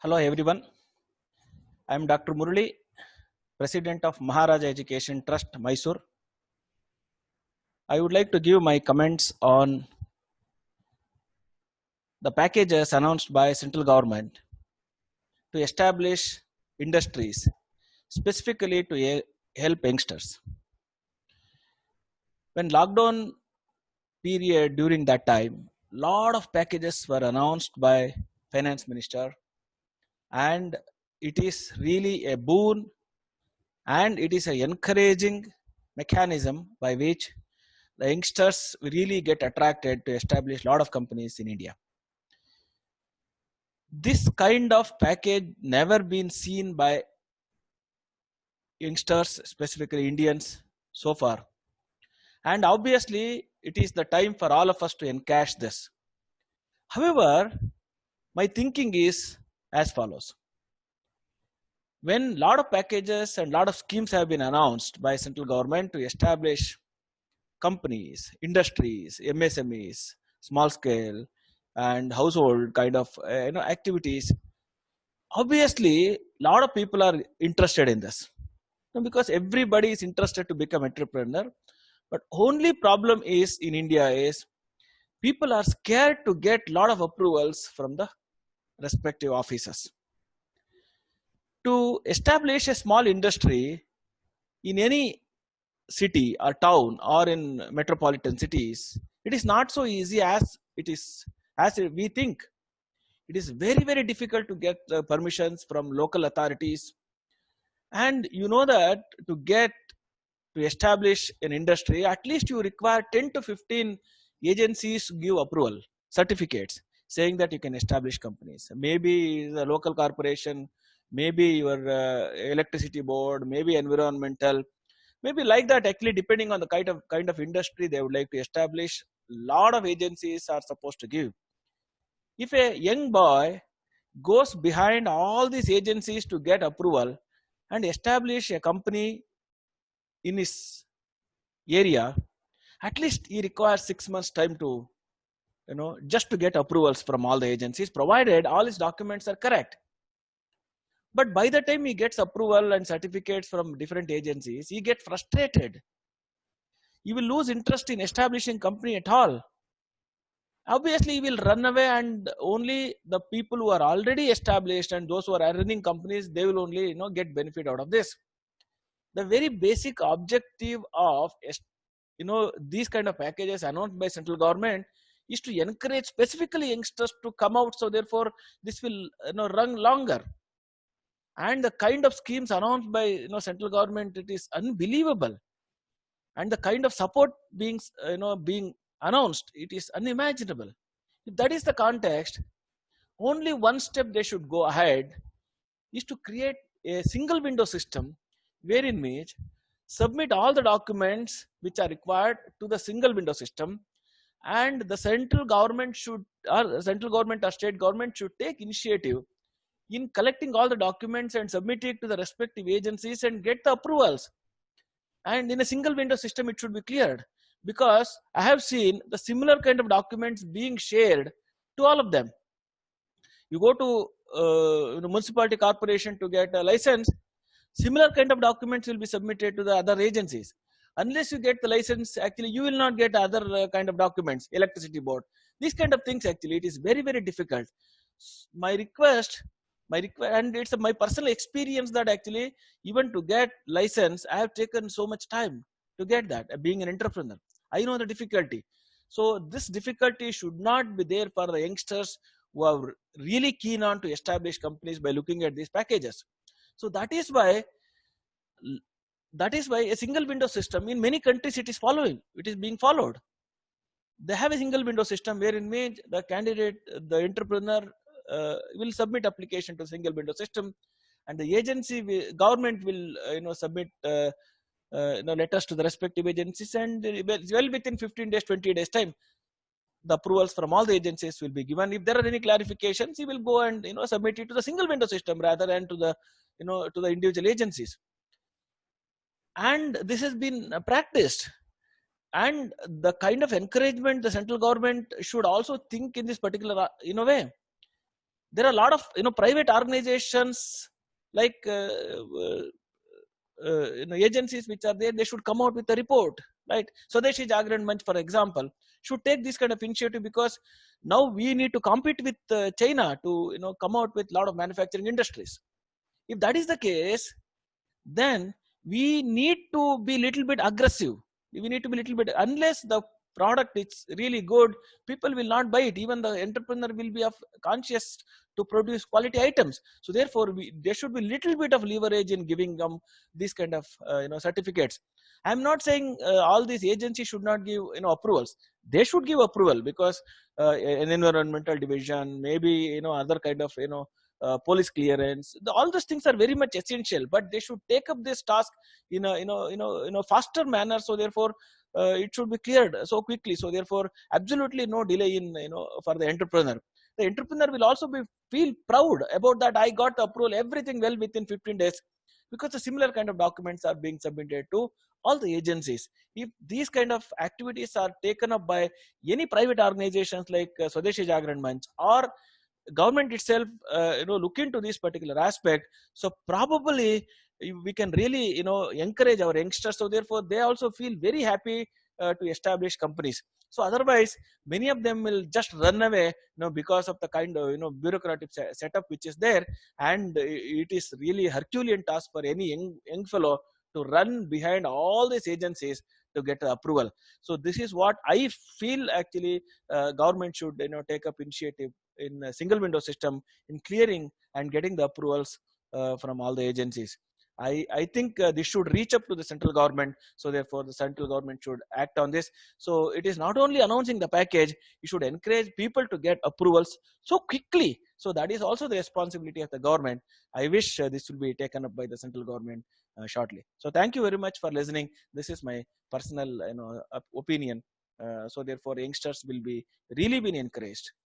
Hello everyone, I am Dr. Murali, President of Maharaja Education Trust, Mysore. I would like to give my comments on the packages announced by central government to establish industries, specifically to help youngsters. When lockdown period during that time, lot of packages were announced by Finance Minister, and it is really a boon and it is an encouraging mechanism by which the youngsters really get attracted to establish a lot of companies in India. This kind of package never been seen by youngsters, specifically Indians, so far. And obviously, it is the time for all of us to encash this. However, my thinking is as follows. When a lot of packages and a lot of schemes have been announced by central government to establish companies, industries, MSMEs, small scale and household kind of activities, obviously a lot of people are interested in this because everybody is interested to become entrepreneur. But only problem is in India is people are scared to get a lot of approvals from the respective offices. To establish a small industry in any city or town or in metropolitan cities, it is not so easy as we think. It is very, very difficult to get permissions from local authorities. And you know that to establish an industry, at least you require 10 to 15 agencies to give approval, certificates, saying that you can establish companies. Maybe the local corporation, maybe your electricity board, maybe environmental, maybe like that. Actually, depending on the kind of industry they would like to establish, a lot of agencies are supposed to give. If a young boy goes behind all these agencies to get approval and establish a company in his area, at least he requires 6 months time to, just to get approvals from all the agencies, provided all his documents are correct. But by the time he gets approval and certificates from different agencies, he gets frustrated. He will lose interest in establishing company at all. Obviously, he will run away, and only the people who are already established and those who are running companies, they will only get benefit out of this. The very basic objective of these kind of packages announced by central government is to encourage specifically youngsters to come out. So therefore, this will run longer. And the kind of schemes announced by central government, it is unbelievable. And the kind of support being announced, it is unimaginable. If that is the context, only one step they should go ahead is to create a single window system wherein which submit all the documents which are required to the single window system, and the central government or state government should take initiative in collecting all the documents and submitting it to the respective agencies and get the approvals. And in a single window system, it should be cleared, because I have seen the similar kind of documents being shared to all of them. You go to municipality corporation to get a license, similar kind of documents will be submitted to the other agencies. Unless you get the license, actually you will not get other kind of documents, electricity board, these kind of things. Actually, it is very, very difficult. My request, and it's my personal experience that actually even to get license, I have taken so much time to get that. Being an entrepreneur, I know the difficulty. So this difficulty should not be there for the youngsters who are really keen on to establish companies by looking at these packages. So that is why a single window system in many countries, it is being followed. They have a single window system wherein the candidate, the entrepreneur will submit application to single window system, and the government will submit letters to the respective agencies, and well within 15 days, 20 days time, the approvals from all the agencies will be given. If there are any clarifications, he will go and submit it to the single window system rather than to the to the individual agencies. And this has been practiced. And the kind of encouragement the central government should also think in this particular way. there are a lot of private organizations like agencies which are there. They should come out with a report, right? Swadeshi Jagran Manch, for example, should take this kind of initiative, because now we need to compete with China to come out with a lot of manufacturing industries. If that is the case, then we need to be little bit aggressive. We need to be little bit, unless the product is really good, people will not buy it. Even the entrepreneur will be of conscious to produce quality items. So therefore there should be little bit of leverage in giving them these kind of certificates. I'm not saying all these agencies should not give approvals. They should give approval, because an environmental division, maybe other kind of police clearance, all those things are very much essential, but they should take up this task in a faster manner. So therefore it should be cleared so quickly. So therefore absolutely no delay in for the entrepreneur. The entrepreneur will also be feel proud about that. I got the approval, everything well within 15 days, because the similar kind of documents are being submitted to all the agencies. If these kind of activities are taken up by any private organizations like Swadeshi Jagran Manch, or government itself look into this particular aspect, so probably we can really encourage our youngsters. So therefore they also feel very happy to establish companies. So otherwise many of them will just run away because of the kind of bureaucratic setup which is there. And it is really Herculean task for any young fellow to run behind all these agencies to get approval. So this is what I feel actually government should take up initiative in a single window system in clearing and getting the approvals from all the agencies. I think this should reach up to the central government. So therefore the central government should act on this. So it is not only announcing the package, you should encourage people to get approvals so quickly. So that is also the responsibility of the government. I wish this will be taken up by the central government shortly. So thank you very much for listening. This is my personal opinion. So therefore youngsters will be really been encouraged.